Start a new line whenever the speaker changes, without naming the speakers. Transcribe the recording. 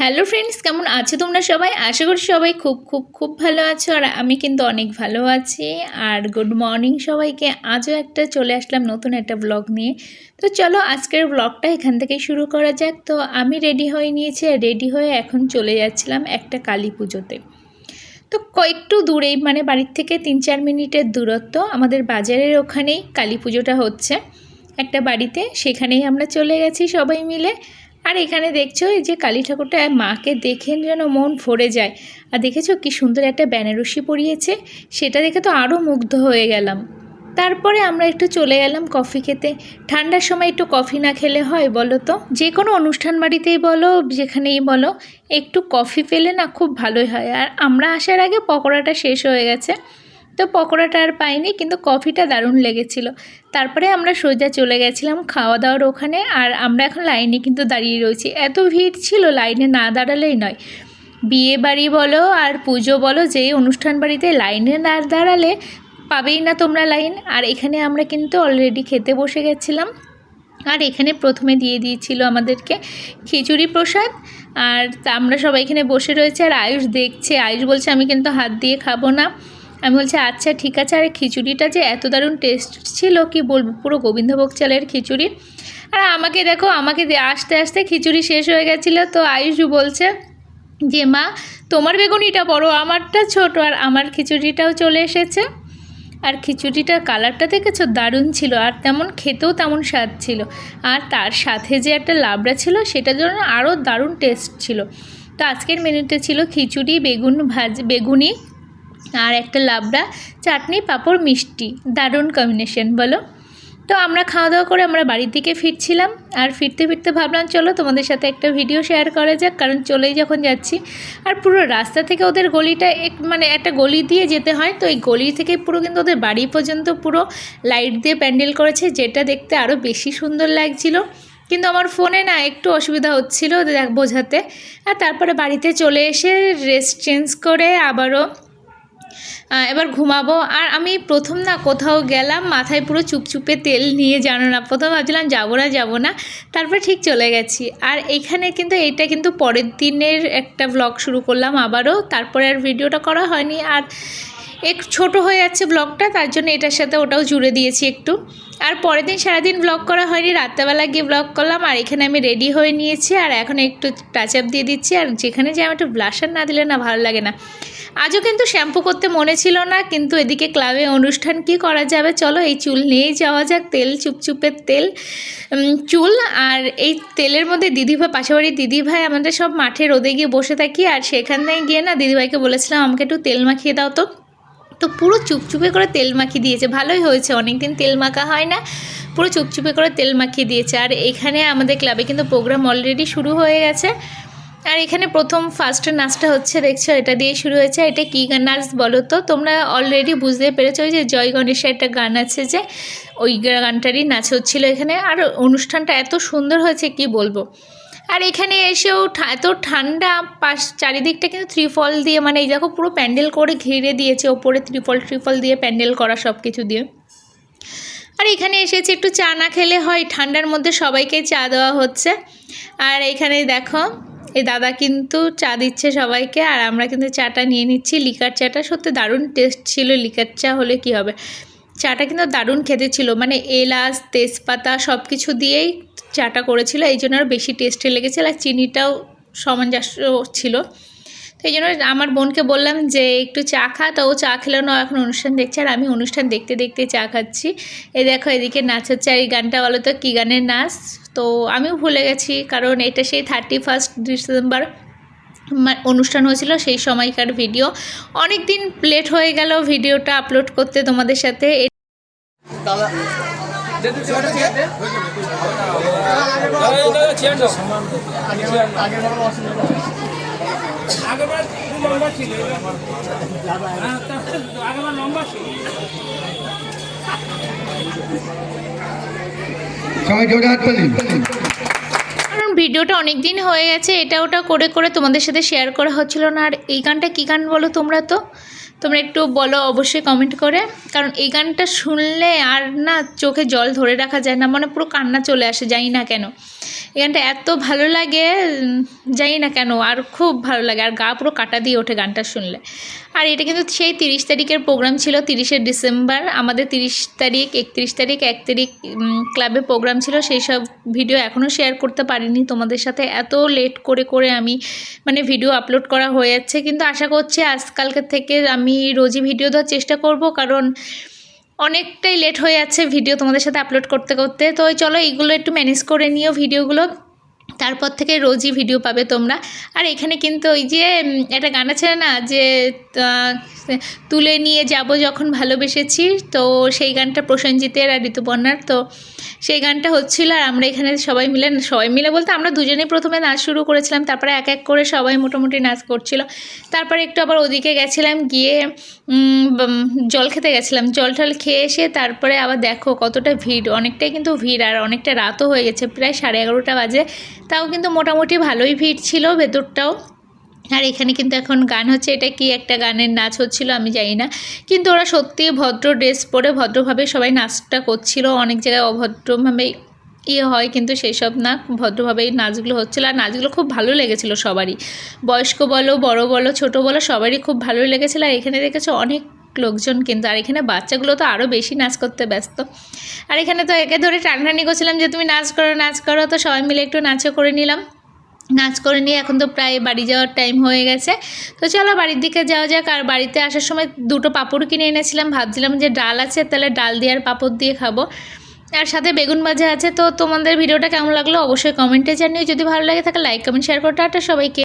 Hello friends, কেমন আছো তোমরা সবাই? আশা করি সবাই খুব খুব খুব ভালো আছো। আর আমি কিন্তু অনেক ভালো আছি। আর গুড মর্নিং সবাইকে। আজও একটা চলে আসলাম নতুন একটা ব্লগ নিয়ে। তো চলো আজকের ব্লগটা এখান থেকেই শুরু করা যাক। তো আমি রেডি হয়ে নিয়েছি, আর রেডি হয়ে এখন চলে যাচ্ছিলাম একটা কালী পুজোতে। তো একটু দূরেই, মানে বাড়ির থেকে 3-4 মিনিটের দূরত্ব, আমাদের বাজারের ওখানেই কালী পুজোটা হচ্ছে একটা বাড়িতে। সেখানেই আমরা চলে গেছি সবাই মিলে। আর এখানে দেখছো এই যে কালী ঠাকুরটা, মাকে দেখে যেন মন ভরে যায়। আর দেখেছো কি সুন্দর একটা বেনারসি পরিয়েছে, সেটা দেখে তো আরও মুগ্ধ হয়ে গেলাম। তারপরে আমরা একটু চলে গেলাম কফি খেতে। ঠান্ডার সময় একটু কফি না খেলে হয় বলো তো? যে কোনো অনুষ্ঠান বাড়িতেই বলো, যেখানেই বলো, একটু কফি পেলে না খুব ভালোই হয়। আর আমরা আসার আগে পকোড়াটা শেষ হয়ে গেছে, তো পকোড়াটা আর পাইনি, কিন্তু কফিটা দারুণ লেগেছিল। তারপরে আমরা সোজা চলে গেছিলাম খাওয়া দাওয়ার ওখানে। আর আমরা এখন লাইনে কিন্তু দাঁড়িয়ে রয়েছি, এত ভিড় ছিল, লাইনে না দাঁড়ালেই নয়। বিয়ে বাড়ি বলো আর পুজো বলো, যেই অনুষ্ঠান বাড়িতে লাইনে না দাঁড়ালে পাবেই না তোমরা লাইন। আর এখানে আমরা কিন্তু অলরেডি খেতে বসে গেছিলাম। আর এখানে প্রথমে দিয়ে দিয়েছিল আমাদেরকে খিচুড়ি প্রসাদ। আর আমরা সবাই এখানে বসে রয়েছে, আর আয়ুষ দেখছে। আয়ুষ বলছে আমি কিন্তু হাত দিয়ে খাবো না। আমি বলছি আচ্ছা ঠিক আছে। আর খিচুড়িটা যে এত দারুণ টেস্ট ছিল কি বলবো, পুরো গোবিন্দভোগ চালের খিচুড়ি। আর আমাকে দেখো, আমাকে আস্তে আস্তে খিচুড়ি শেষ হয়ে গেছিলো। তো আয়ুষ বলছে যে মা তোমার বেগুনিটা বড়, আমারটা ছোট। আর আমার খিচুড়িটাও চলে এসেছে। আর খিচুড়িটার কালারটা দেখেছো, দারুণ ছিল। আর তেমন খেতেও তেমন স্বাদ ছিল। আর তার সাথে যে একটা লাবড়া ছিল, সেটার জন্য আরও দারুণ টেস্ট ছিল। তো আজকের মেনুতে ছিল খিচুড়ি, বেগুনি আর একটা লাবড়া, চাটনি, পাঁপড়, মিষ্টি। দারুণ কম্বিনেশন বলো? তো আমরা খাওয়া দাওয়া করে আমরা বাড়ির দিকে ফিরছিলাম। আর ফিরতে ফিরতে ভাবলাম চলো তোমাদের সাথে একটা ভিডিও শেয়ার করা যাক, কারণ চলেই যখন যাচ্ছি। আর পুরো রাস্তা থেকে ওদের গলিটা মানে একটা গলি দিয়ে যেতে হয়, তো এই গলি থেকে পুরো কিন্তু ওদের বাড়ি পর্যন্ত পুরো লাইট দিয়ে প্যান্ডেল করেছে, যেটা দেখতে আরও বেশি সুন্দর লাগছিল। কিন্তু আমার ফোনে না একটু অসুবিধা হচ্ছিল বোঝাতে। আর তারপরে বাড়িতে চলে এসে রেস্ট চেঞ্জ করে আবারও এবার ঘুমাবো। আর আমি প্রথম না কোথাও গেলাম, মাথায় পুরো চুপচুপে তেল নিয়ে, জানো না, প্রথম ভাবছিলাম যাবো না, তারপর ঠিক চলে গেছি। আর এইখানে কিন্তু এইটা কিন্তু পরের দিনের একটা ব্লগ শুরু করলাম আবারও। তারপরে আর ভিডিওটা করা হয়নি, আর ছোটো হয়ে যাচ্ছে ব্লগটা, তার জন্য এটার সাথে ওটাও জুড়ে দিয়েছি একটু। আর পরের দিন সারাদিন ব্লগ করা হয়নি, রাত্রেবেলা গিয়ে ব্লগ করলাম। আর এখানে আমি রেডি হয়ে নিয়েছি, আর এখন একটু টাচ আপ দিয়ে দিচ্ছি। আর যেখানে যে আমার একটু ব্লাশার না দিলে না ভালো লাগে না। আজও কিন্তু শ্যাম্পু করতে মনে ছিল না, কিন্তু এদিকে ক্লাবে অনুষ্ঠান, কি করা যাবে, চলো এই চুল নিয়েই যাওয়া যাক। তেল, চুপচুপের তেল, চুল। আর এই তেলের মধ্যে দিদিভাই, পাশাপাশি দিদিভাই, আমাদের সব মাঠে রোদে গিয়ে বসে থাকি। আর সেখানে গিয়ে না দিদিভাইকে বলেছিলাম আমাকে একটু তেল মাখিয়ে দাও। তো পুরো চুপচুপে করে তেল মাখিয়ে দিয়েছে। ভালোই হয়েছে, অনেক দিন তেল মাখা হয় না, পুরো চুপচুপে করে তেল মাখিয়ে দিয়েছে। আর এখানে আমাদের ক্লাবে কিন্তু প্রোগ্রাম অলরেডি শুরু হয়ে গেছে। আর এখানে ফার্স্ট নাচটা হচ্ছে, দেখছো, এটা দিয়ে শুরু হয়েছে। এটা কী গান নাচ বলো তো? তোমরা অলরেডি বুঝতে পেরেছো, যে জয় গণেশের একটা গান আছে, যে ওই গানটারই নাচ হচ্ছিল এখানে। আর অনুষ্ঠানটা এত সুন্দর হয়েছে কি বলবো। আর এখানে এসেও এত ঠান্ডা, চারিদিকটা কিন্তু ত্রিফল দিয়ে, মানে এই দেখো পুরো প্যান্ডেল করে ঘিরে দিয়েছে, ওপরে ত্রিফল দিয়ে প্যান্ডেল করা, সব কিছু দিয়ে। আর এখানে এসেছি, একটু চা না খেলে হয়, ঠান্ডার মধ্যে সবাইকে চা দেওয়া হচ্ছে। আর এখানে দেখো এই দাদা কিন্তু চা দিচ্ছে সবাইকে, আর আমরা কিন্তু চাটা নিয়ে নিচ্ছি। লিকার চাটা সত্যি দারুণ টেস্ট ছিল। লিকার চা হলে কি হবে, চাটা কিন্তু দারুণ খেতে ছিল, মানে এলাচ, তেজপাতা সব কিছু দিয়েই চাটা করেছিল, এই জন্য আরও বেশি টেস্টি লেগেছে। আর চিনিটাও সামঞ্জস্য ছিল। তো এই জন্য আমার বোনকে বললাম যে একটু চা খা, তো ও চা খেলো না, এখন অনুষ্ঠান দেখছে। আর আমি অনুষ্ঠান দেখতে দেখতে চা খাচ্ছি। এই দেখো এদিকে নাচ হচ্ছে। আর এই গানটা বলো তো কী গানের নাচ, তো আমিও ভুলে গেছি, কারণ এটা সেই 31 ডিসেম্বর অনুষ্ঠান হয়েছিল, সেই সময়কার ভিডিও। অনেক দিন লেট হয়ে গেল ভিডিওটা আপলোড করতে তোমাদের সাথে। কারণ ভিডিওটা অনেক দিন হয়ে গেছে, এটা ওটা করে করে তোমাদের সাথে শেয়ার করা হচ্ছিল না। আর এই গানটা কী গান বলো তোমরা তো? তোমরা একটু বলো অবশ্যই কমেন্ট করে, কারণ এই গানটা শুনলে আর না চোখে জল ধরে রাখা যায় না, মানে পুরো কান্না চলে আসে, জানি না কেন এই গানটা এত ভালো লাগে, জানি না কেন, আর খুব ভালো লাগে, আর গা পুরো কাটা দিয়ে ওঠে গানটা শুনলে। আর এটা কিন্তু সেই 30 তারিখের প্রোগ্রাম ছিল, 30শে ডিসেম্বর। আমাদের 30 তারিখ, 31 তারিখ, 1 তারিখ ক্লাবে প্রোগ্রাম ছিল। সেই সব ভিডিও এখনও শেয়ার করতে পারিনি তোমাদের সাথে, এত লেট করে করে আমি মানে ভিডিও আপলোড করা হয়ে যাচ্ছে, কিন্তু আশা করছি আজকালকের থেকে আমি রোজই ভিডিও দেওয়ার চেষ্টা করব, কারণ অনেকটাই লেট হয়ে যাচ্ছে ভিডিও তোমাদের সাথে আপলোড করতে করতে। তো চলো এইগুলো একটু ম্যানেজ করে নিও ভিডিওগুলো, তারপর থেকে রোজই ভিডিও পাবে তোমরা। আর এখানে কিন্তু ওই যে একটা গান আছে না যে তুলে নিয়ে যাব যখন ভালোবেসেছি, তো সেই গানটা প্রসেনজিতের আর ঋতুপর্ণার, তো সেই গানটা হচ্ছিল। আর আমরা এখানে সবাই মিলে বলতে আমরা দুজনেই প্রথমে নাচ শুরু করেছিলাম, তারপরে এক এক করে সবাই মোটামুটি নাচ করছিল। তারপরে একটু আবার ওদিকে গেছিলাম, গিয়ে জল খেতে গেছিলাম, জল টল খেয়ে এসে তারপরে আবার দেখো কতটা ভিড়, অনেকটাই কিন্তু ভিড়, আর অনেকটা রাতও হয়ে গেছে, প্রায় 11:30 বাজে, তাও কিন্তু মোটামুটি ভালোই ভিড় ছিল ভেতরটাও। আর এখানে কিন্তু এখন গান হচ্ছে, এটা কি একটা গানের নাচ হচ্ছিল আমি জানি না, কিন্তু ওরা সত্যিই ভদ্র ড্রেস পরে ভদ্রভাবে সবাই নাচটা করছিল। অনেক জায়গায় অভদ্রভাবে হয়, কিন্তু সেই সব না, ভদ্রভাবেই নাচগুলো হচ্ছিলো। আর নাচগুলো খুব ভালো লেগেছিলো সবারই, বয়স্ক বলো, বড় বলো, ছোটো বলো, সবারই খুব ভালো লেগেছিলো। আর এখানে দেখেছো অনেক লোকজন কিন্তু, আর এখানে বাচ্চাগুলো তো আরও বেশি নাচ করতে ব্যস্ত। আর এখানে তো একে ধরে টানাটানি করছিলাম যে তুমি নাচ করো, তো সবাই মিলে একটু নাচও করে নিলাম। নাচ করে নিয়ে এখন তো প্রায় বাড়ি যাওয়ার টাইম হয়ে গেছে, তো চলো বাড়ির দিকে যাওয়া যাক। আর বাড়িতে আসার সময় 2টো পাঁপড় কিনে এনেছিলাম, ভাবছিলাম যে ডাল আছে, তাহলে ডাল দিয়ে আর পাঁপড় দিয়ে খাবো, আর সাথে বেগুন ভাজা আছে। তো তোমাদের ভিডিওটা কেমন লাগলো অবশ্যই কমেন্টে জানিও, যদি ভালো লাগে থাকে লাইক কমেন্ট শেয়ার করো। টাটা সবাইকে।